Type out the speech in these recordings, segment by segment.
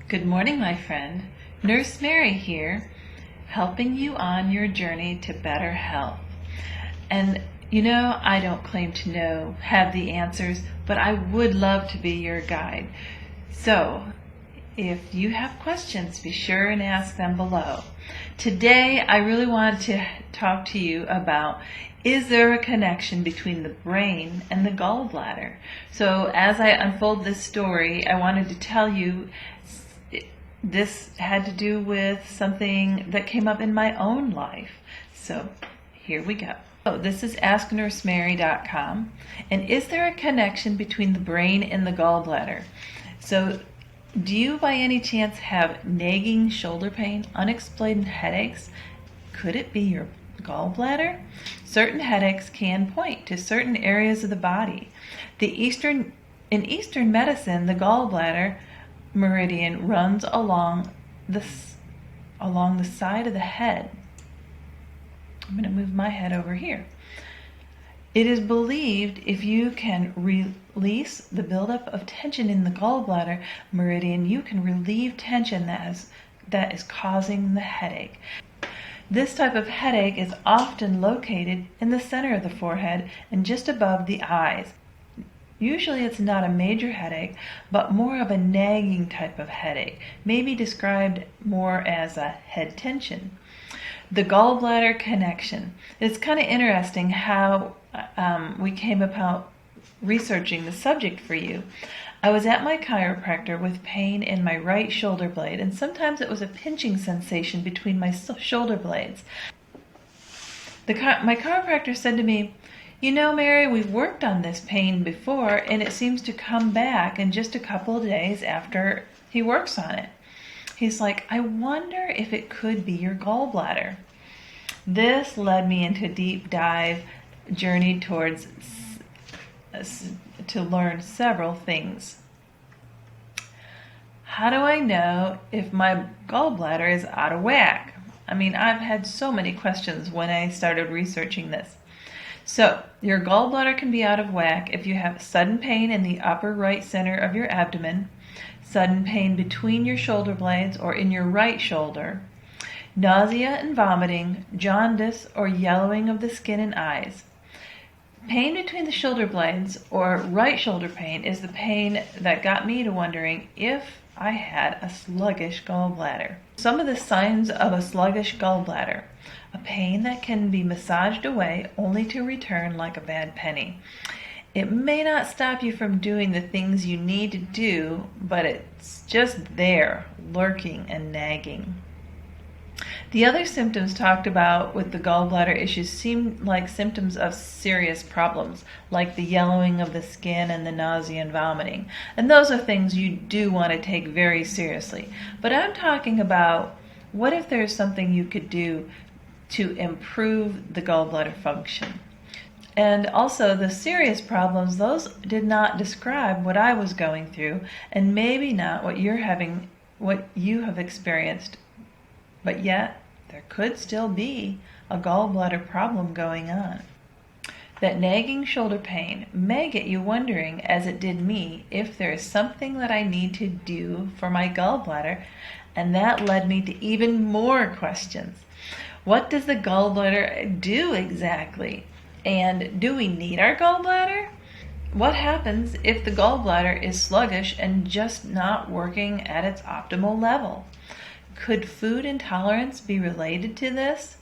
Good morning, my friend. Nurse Mary here, helping you on your journey to better health. And I don't claim to have the answers, but I would love to be your guide. So, if you have questions, be sure and ask them below. Today, I really want to talk to you about, is there a connection between the brain and the gallbladder? So as I unfold this story, I wanted to tell you this had to do with something that came up in my own life. So here we go. So this is AskNurseMary.com. And is there a connection between the brain and the gallbladder? So do you by any chance have nagging shoulder pain, unexplained headaches? Could it be your gallbladder? Certain headaches can point to certain areas of the body. In Eastern medicine, the gallbladder meridian runs along the side of the head. I'm going to move my head over here. It is believed if you can release the buildup of tension in the gallbladder meridian, you can relieve tension that is causing the headache. This type of headache is often located in the center of the forehead and just above the eyes. Usually it's not a major headache, but more of a nagging type of headache, maybe described more as a head tension. The gallbladder connection. It's kind of interesting how we came about researching the subject for you. I was at my chiropractor with pain in my right shoulder blade, and sometimes it was a pinching sensation between my shoulder blades. My chiropractor said to me, Mary, we've worked on this pain before, and it seems to come back in just a couple of days after he works on it. He's like, I wonder if it could be your gallbladder. This led me into a deep dive journey towards to learn several things. How do I know if my gallbladder is out of whack? I've had so many questions when I started researching this. So, your gallbladder can be out of whack if you have sudden pain in the upper right center of your abdomen, sudden pain between your shoulder blades or in your right shoulder, nausea and vomiting, jaundice or yellowing of the skin and eyes. Pain between the shoulder blades or right shoulder pain is the pain that got me to wondering if I had a sluggish gallbladder. Some of the signs of a sluggish gallbladder: a pain that can be massaged away only to return like a bad penny. It may not stop you from doing the things you need to do, but it's just there, lurking and nagging. The other symptoms talked about with the gallbladder issues seem like symptoms of serious problems, like the yellowing of the skin and the nausea and vomiting. And those are things you do want to take very seriously. But I'm talking about, what if there's something you could do to improve the gallbladder function? And also the serious problems, those did not describe what I was going through, and maybe not what you have experienced. But yet, there could still be a gallbladder problem going on. That nagging shoulder pain may get you wondering, as it did me, if there is something that I need to do for my gallbladder, and that led me to even more questions. What does the gallbladder do exactly? And do we need our gallbladder? What happens if the gallbladder is sluggish and just not working at its optimal level? Could food intolerance be related to this?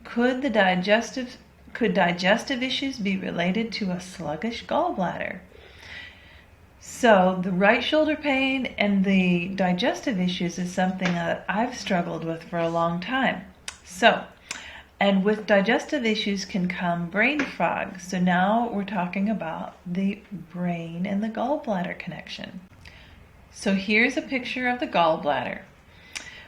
Could digestive issues be related to a sluggish gallbladder? So the right shoulder pain and the digestive issues is something that I've struggled with for a long time. And with digestive issues can come brain fog. So now we're talking about the brain and the gallbladder connection. So here's a picture of the gallbladder.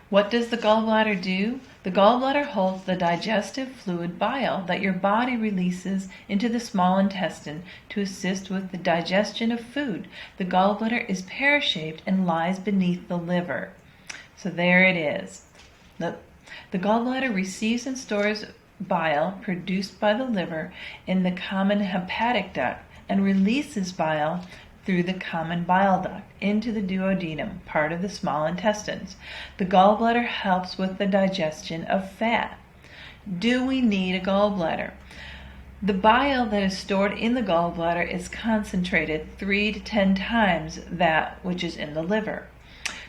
What does the gallbladder do? The gallbladder holds the digestive fluid bile that your body releases into the small intestine to assist with the digestion of food. The gallbladder is pear-shaped and lies beneath the liver. So there it is. The gallbladder receives and stores bile produced by the liver in the common hepatic duct and releases bile through the common bile duct into the duodenum, part of the small intestines. The gallbladder helps with the digestion of fat. Do we need a gallbladder? The bile that is stored in the gallbladder is concentrated 3 to 10 times that which is in the liver.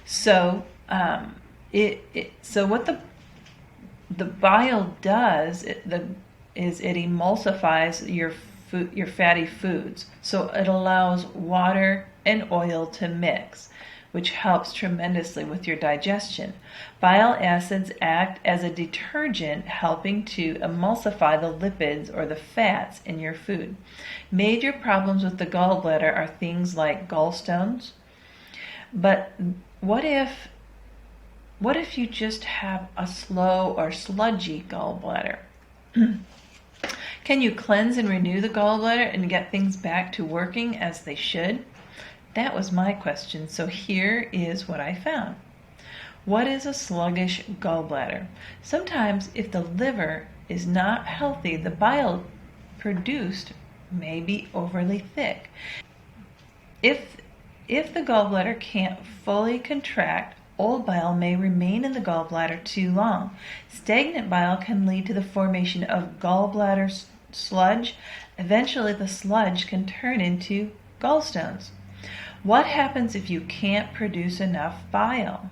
So, what the bile does is it emulsifies your fatty foods. So it allows water and oil to mix, which helps tremendously with your digestion. Bile acids act as a detergent, helping to emulsify the lipids or the fats in your food. Major problems with the gallbladder are things like gallstones. But what if you just have a slow or sludgy gallbladder? Can you cleanse and renew the gallbladder and get things back to working as they should? That was my question, so here is what I found. What is a sluggish gallbladder? Sometimes if the liver is not healthy, the bile produced may be overly thick. If the gallbladder can't fully contract, old bile may remain in the gallbladder too long. Stagnant bile can lead to the formation of gallbladder sludge. Eventually, the sludge can turn into gallstones. What happens if you can't produce enough bile?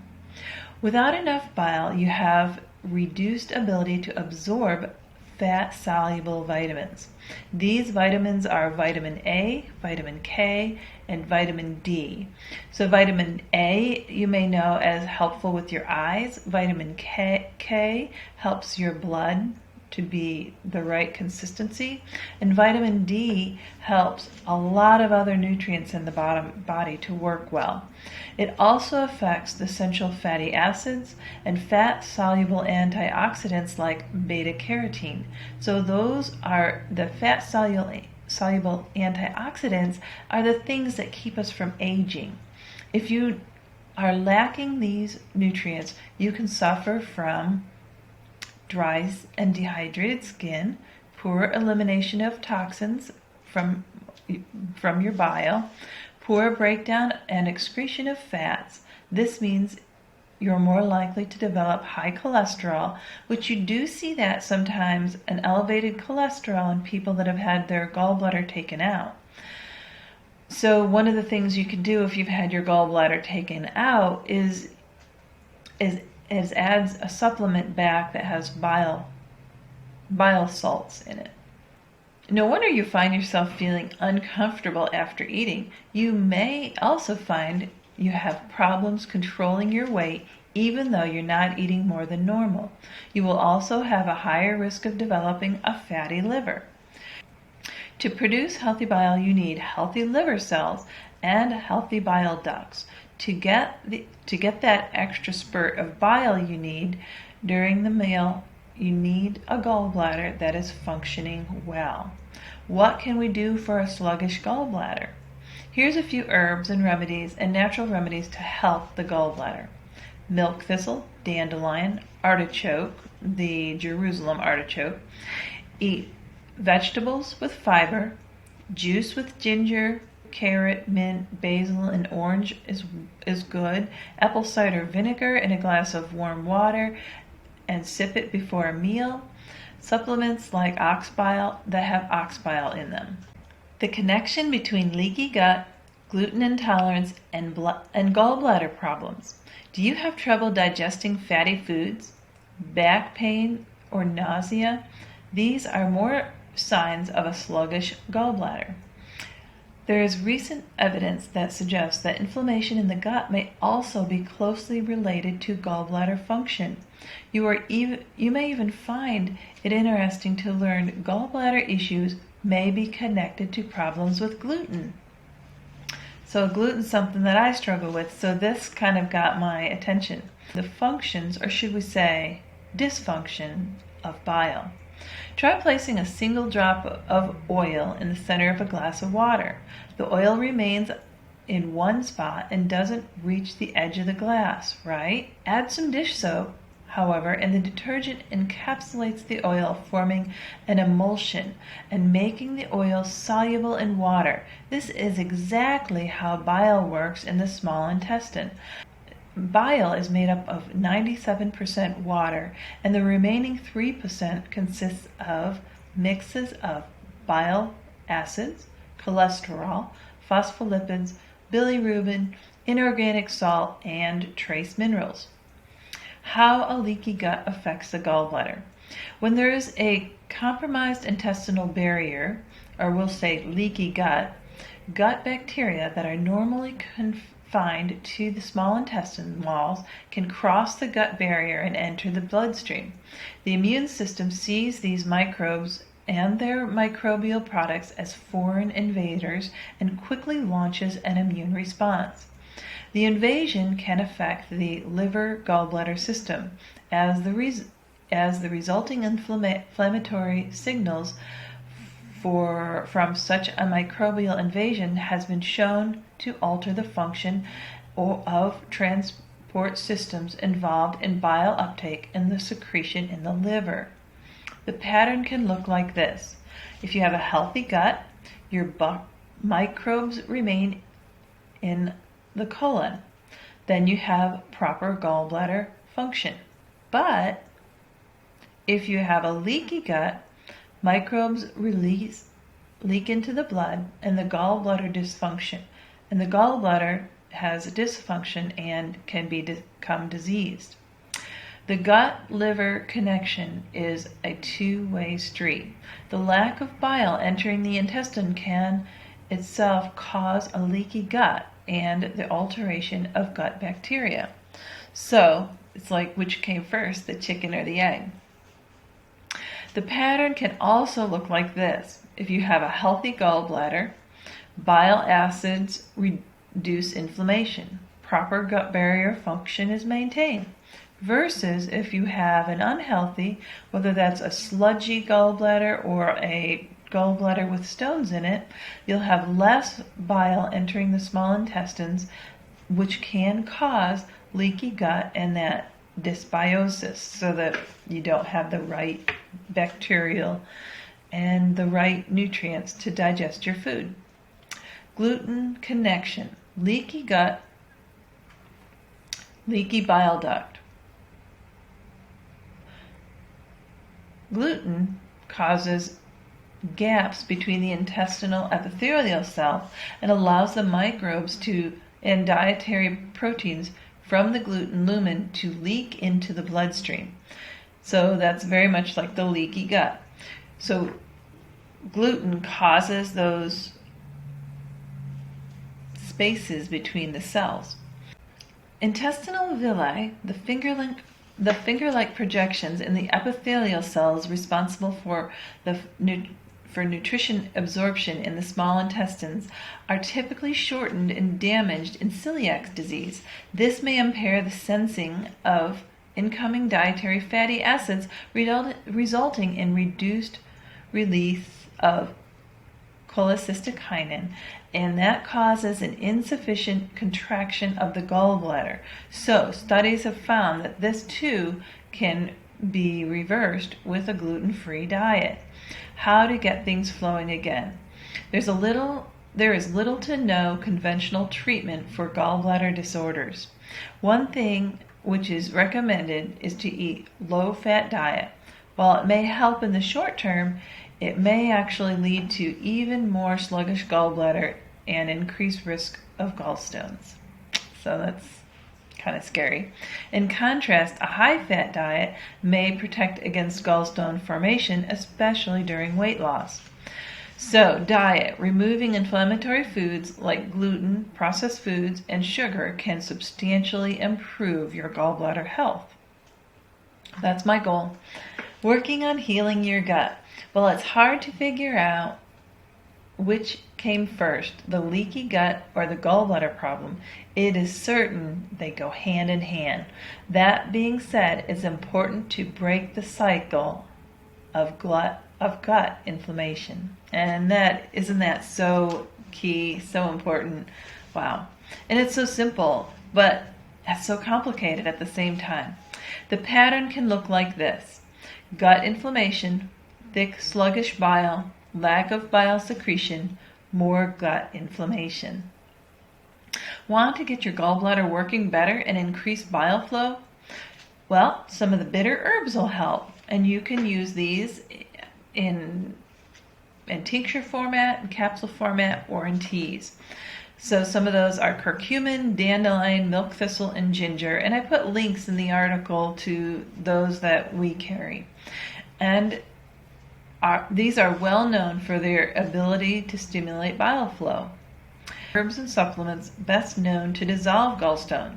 Without enough bile, you have reduced ability to absorb fat-soluble vitamins. These vitamins are vitamin A, vitamin K, and vitamin D. So vitamin A you may know as helpful with your eyes. Vitamin K helps your blood to be the right consistency, and vitamin D helps a lot of other nutrients in the body to work well. It also affects the essential fatty acids and fat-soluble antioxidants like beta-carotene. So those are the fat-soluble antioxidants are the things that keep us from aging. If you are lacking these nutrients, you can suffer from dry and dehydrated skin, poor elimination of toxins from your bile, poor breakdown and excretion of fats. This means you're more likely to develop high cholesterol, which you do see that sometimes, an elevated cholesterol in people that have had their gallbladder taken out. So one of the things you can do if you've had your gallbladder taken out is adds a supplement back that has bile salts in it. No wonder you find yourself feeling uncomfortable after eating. You may also find you have problems controlling your weight even though you're not eating more than normal. You will also have a higher risk of developing a fatty liver. To produce healthy bile, you need healthy liver cells and healthy bile ducts. To get that extra spurt of bile you need during the meal, you need a gallbladder that is functioning well. What can we do for a sluggish gallbladder? Here's a few herbs and remedies and natural remedies to help the gallbladder. Milk thistle, dandelion, artichoke, the Jerusalem artichoke. Eat vegetables with fiber, juice with ginger, carrot, mint, basil, and orange is good. Apple cider vinegar in a glass of warm water and sip it before a meal. Supplements like ox bile that have ox bile in them. The connection between leaky gut, gluten intolerance, and gallbladder problems. Do you have trouble digesting fatty foods, back pain, or nausea? These are more signs of a sluggish gallbladder. There is recent evidence that suggests that inflammation in the gut may also be closely related to gallbladder function. You may even find it interesting to learn gallbladder issues may be connected to problems with gluten. So gluten's something that I struggle with, so this kind of got my attention. The functions, or should we say, dysfunction of bile. Try placing a single drop of oil in the center of a glass of water. The oil remains in one spot and doesn't reach the edge of the glass, right? Add some dish soap, however, and the detergent encapsulates the oil, forming an emulsion and making the oil soluble in water. This is exactly how bile works in the small intestine. Bile is made up of 97% water, and the remaining 3% consists of mixes of bile acids, cholesterol, phospholipids, bilirubin, inorganic salt, and trace minerals. How a leaky gut affects the gallbladder. When there is a compromised intestinal barrier, or we'll say leaky gut, gut bacteria that are normally confined to the small intestine walls can cross the gut barrier and enter the bloodstream. The immune system sees these microbes and their microbial products as foreign invaders and quickly launches an immune response. The invasion can affect the liver gallbladder system as the resulting inflammatory signals from such a microbial invasion has been shown to alter the function of transport systems involved in bile uptake and the secretion in the liver. The pattern can look like this. If you have a healthy gut, your microbes remain in the colon. Then you have proper gallbladder function. But if you have a leaky gut, microbes leak into the blood, and the gallbladder has dysfunction and can become diseased. The gut-liver connection is a two-way street. The lack of bile entering the intestine can itself cause a leaky gut and the alteration of gut bacteria. So it's like, which came first, the chicken or the egg? The pattern can also look like this. If you have a healthy gallbladder, bile acids reduce inflammation. Proper gut barrier function is maintained. Versus if you have an unhealthy, whether that's a sludgy gallbladder or a gallbladder with stones in it, you'll have less bile entering the small intestines, which can cause leaky gut and that dysbiosis, so that you don't have the right bacterial and the right nutrients to digest your food. Gluten connection, leaky gut, leaky bile duct. Gluten causes gaps between the intestinal epithelial cell and allows the microbes and dietary proteins from the gluten lumen to leak into the bloodstream. So that's very much like the leaky gut. So gluten causes those spaces between the cells. Intestinal villi, the finger-like projections in the epithelial cells responsible for nutrition absorption in the small intestines, are typically shortened and damaged in celiac disease. This may impair the sensing of incoming dietary fatty acids, resulting in reduced release of cholecystokinin, and that causes an insufficient contraction of the gallbladder. So studies have found that this too can be reversed with a gluten-free diet. How to get things flowing again. There is little to no conventional treatment for gallbladder disorders. One thing which is recommended is to eat low-fat diet. While it may help in the short term, it may actually lead to even more sluggish gallbladder and increased risk of gallstones. So that's kind of scary. In contrast, a high-fat diet may protect against gallstone formation, especially during weight loss. So, diet. Removing inflammatory foods like gluten, processed foods, and sugar can substantially improve your gallbladder health. That's my goal. Working on healing your gut. Well, it's hard to figure out which came first, the leaky gut or the gallbladder problem. It is certain they go hand in hand. That being said, it's important to break the cycle of gut inflammation. And isn't that so key, so important? Wow. And it's so simple, but it's so complicated at the same time. The pattern can look like this: gut inflammation, thick sluggish bile, lack of bile secretion, more gut inflammation. Want to get your gallbladder working better and increase bile flow? Well, some of the bitter herbs will help, and you can use these in tincture format, in capsule format, or in teas. So some of those are curcumin, dandelion, milk thistle, and ginger, and I put links in the article to those that we carry. And these are well known for their ability to stimulate bile flow. Herbs and supplements best known to dissolve gallstone: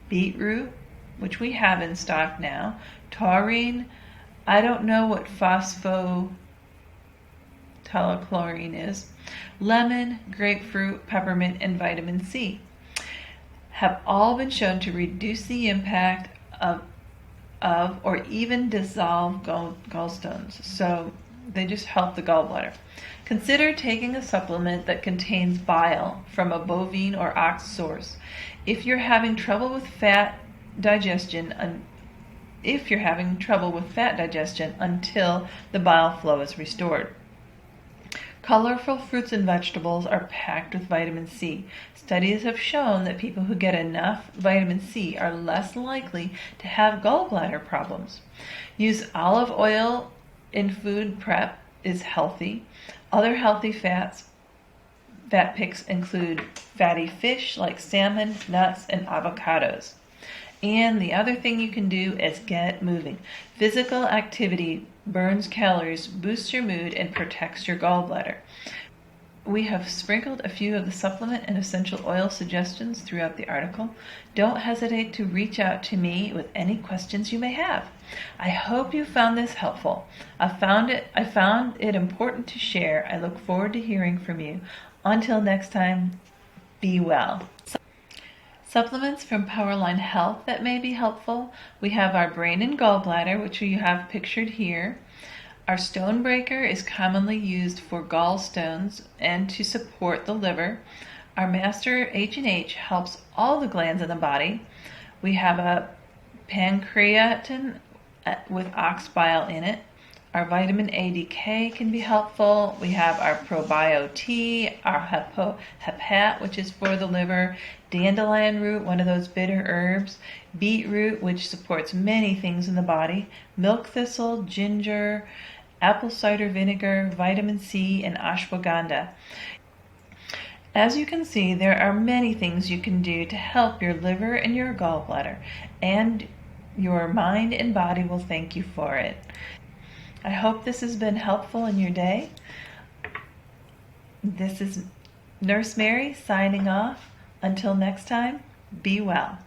beetroot, which we have in stock now, taurine, I don't know what phosphotolachlorine is, lemon, grapefruit, peppermint, and vitamin C have all been shown to reduce the impact of or even dissolve gallstones. So they just help the gallbladder. Consider taking a supplement that contains bile from a bovine or ox source. If you're having trouble with fat digestion until the bile flow is restored. Colorful fruits and vegetables are packed with vitamin C. Studies have shown that people who get enough vitamin C are less likely to have gallbladder problems. Use olive oil in food prep is healthy. Other healthy fat picks include fatty fish like salmon, nuts, and avocados. And the other thing you can do is get moving. Physical activity burns calories, boosts your mood, and protects your gallbladder. We have sprinkled a few of the supplement and essential oil suggestions throughout the article. Don't hesitate to reach out to me with any questions you may have. I hope you found this helpful. I found it important to share. I look forward to hearing from you. Until next time, be well. Supplements from Powerline Health that may be helpful. We have our brain and gallbladder, which you have pictured here. Our Stonebreaker is commonly used for gallstones and to support the liver. Our Master H&H helps all the glands in the body. We have a pancreatin with ox bile in it. Our vitamin ADK can be helpful. We have our Probio Tea, our Hepat, which is for the liver, dandelion root, one of those bitter herbs, beetroot, which supports many things in the body, milk thistle, ginger, apple cider vinegar, vitamin C, and ashwagandha. As you can see, there are many things you can do to help your liver and your gallbladder, and your mind and body will thank you for it. I hope this has been helpful in your day. This is Nurse Mary signing off. Until next time, be well.